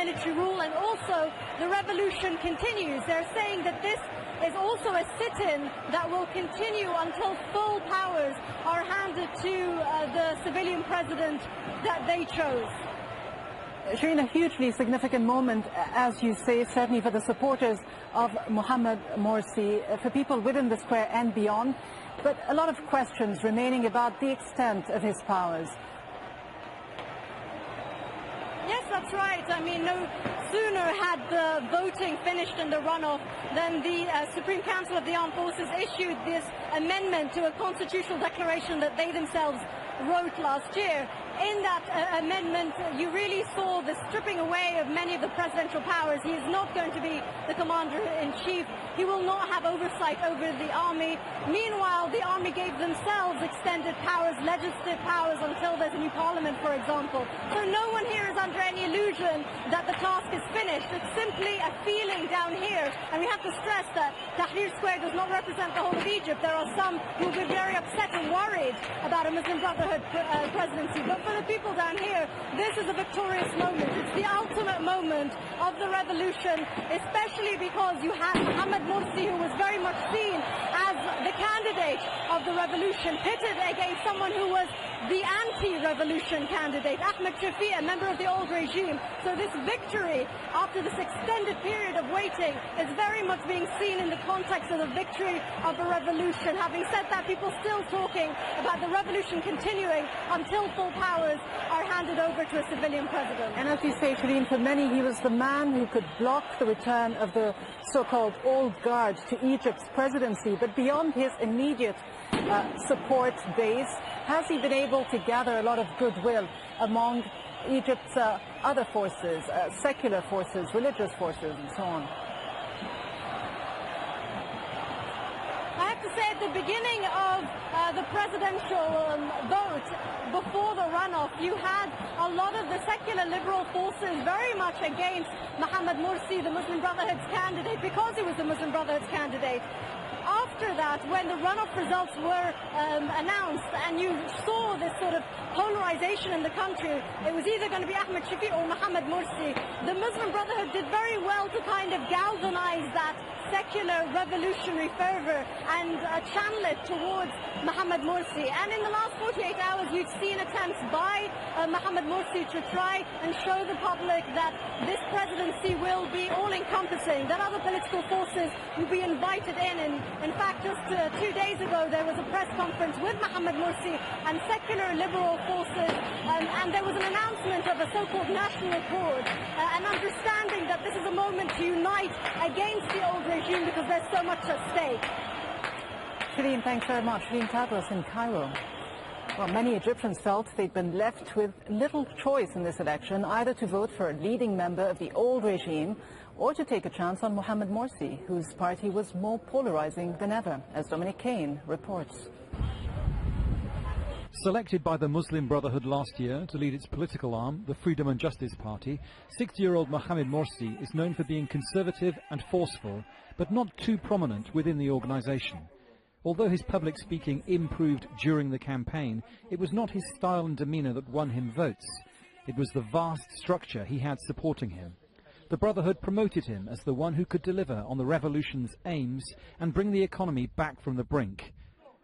military rule, and also the revolution continues. They're saying that this is also a sit-in that will continue until full powers are handed to the civilian president that they chose. Shireen, a hugely significant moment, as you say, certainly for the supporters of Mohammed Morsi, for people within the square and beyond, but a lot of questions remaining about the extent of his powers. Yes, that's right. I mean, no sooner had the voting finished in the runoff than the Supreme Council of the Armed Forces issued this amendment to a constitutional declaration that they themselves wrote last year. In that amendment, you really saw the stripping away of many of the presidential powers. He is not going to be the commander-in-chief. He will not have oversight over the army. Meanwhile, the army gave themselves extended powers, legislative powers, until there's a new parliament, for example. So no one here is under any illusion that the task is finished. It's simply a feeling down here. And we have to stress that Tahrir Square does not represent the whole of Egypt. There are some who will be very upset and worried about a Muslim Brotherhood presidency. But for the people down here, this is a victorious moment. It's the ultimate moment of the revolution, especially because you have Mohammed Mursi, who was very much seen as the candidate of the revolution, pitted against someone who was the anti-revolution candidate, Ahmed Shafi, a member of the old regime. So this victory, after this extended period of waiting, is very much being seen in the context of the victory of the revolution. Having said that, people still talking about the revolution continuing until full powers are handed over to a civilian president. And as you say, Shireen, for many, he was the man who could block the return of the so-called old guard to Egypt's presidency. But beyond his immediate support base, has he been able to gather a lot of goodwill among Egypt's other forces, secular forces, religious forces, and so on? I have to say, at the beginning of the presidential vote, before the runoff, you had a lot of the secular liberal forces very much against Mohammed Mursi, the Muslim Brotherhood's candidate, because he was the Muslim Brotherhood's candidate. After that, when the runoff results were announced and you saw this sort of polarization in the country, it was either going to be Ahmed Shafi or Mohammed Mursi. The Muslim Brotherhood did very well to kind of galvanize that secular revolutionary fervor and channel it towards Mohammed Mursi. And in the last 48 hours, you've seen attempts by Mohammed Mursi to try and show the public that this presidency will be all-encompassing, that other political forces will be invited in. And in fact, just 2 days ago, there was a press conference with Mohammed Mursi and secular liberal forces, and there was an announcement of a so-called national accord, an understanding that this is a moment to unite against the old regime because there's so much at stake. Shireen, thanks very much. Shireen Tadros in Cairo. Well, many Egyptians felt they'd been left with little choice in this election, either to vote for a leading member of the old regime or to take a chance on Mohammed Morsi, whose party was more polarizing than ever, as Dominic Kane reports. Selected by the Muslim Brotherhood last year to lead its political arm, the Freedom and Justice Party, 60-year-old Mohammed Morsi is known for being conservative and forceful, but not too prominent within the organisation. Although his public speaking improved during the campaign, it was not his style and demeanour that won him votes. It was the vast structure he had supporting him. The Brotherhood promoted him as the one who could deliver on the revolution's aims and bring the economy back from the brink.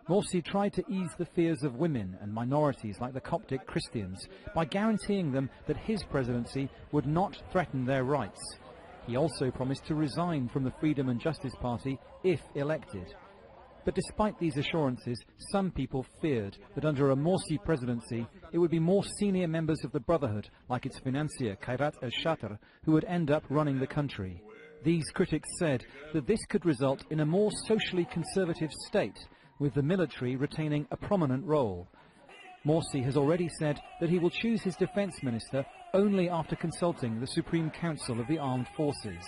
Morsi tried to ease the fears of women and minorities like the Coptic Christians by guaranteeing them that his presidency would not threaten their rights. He also promised to resign from the Freedom and Justice Party if elected. But despite these assurances, some people feared that under a Morsi presidency, it would be more senior members of the Brotherhood, like its financier Khairat al-Shatar, who would end up running the country. These critics said that this could result in a more socially conservative state, with the military retaining a prominent role. Morsi has already said that he will choose his defence minister only after consulting the Supreme Council of the Armed Forces.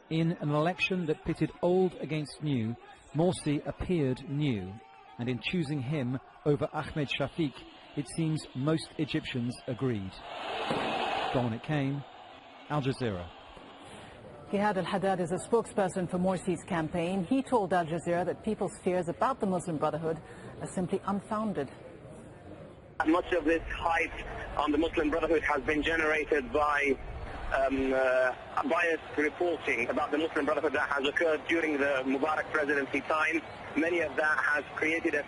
In an election that pitted old against new, Morsi appeared new, and in choosing him over Ahmed Shafiq, it seems most Egyptians agreed. Dominic Kane, Aljazeera. Jihad al-Haddad is a spokesperson for Morsi's campaign. He told Aljazeera that people's fears about the Muslim Brotherhood are simply unfounded. Much of this hype on the Muslim Brotherhood has been generated by biased reporting about the Muslim Brotherhood that has occurred during the Mubarak presidency time. Many of that has created a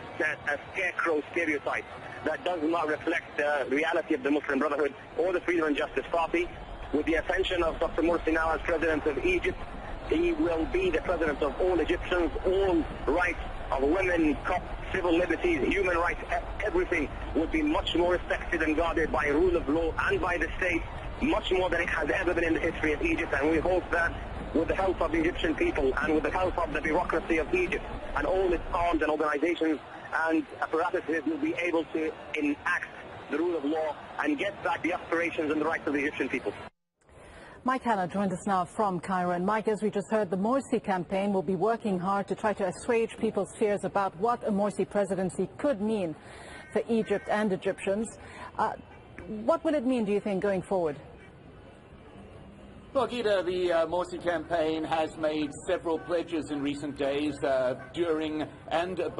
scarecrow stereotype that does not reflect the reality of the Muslim Brotherhood or the Freedom and Justice Party. With the ascension of Dr. Mursi now as President of Egypt, he will be the President of all Egyptians. All rights of women, civil liberties, human rights, everything would be much more respected and guarded by rule of law and by the state, much more than it has ever been in the history of Egypt. And we hope that with the help of the Egyptian people and with the help of the bureaucracy of Egypt and all its arms and organizations and apparatuses, will be able to enact the rule of law and get back the aspirations and the rights of the Egyptian people. Mike Hanna joins us now from Cairo. And Mike, as we just heard, the Morsi campaign will be working hard to try to assuage people's fears about what a Morsi presidency could mean for Egypt and Egyptians. What will it mean, do you think, going forward? Well, Gita, the Morsi campaign has made several pledges in recent days during and before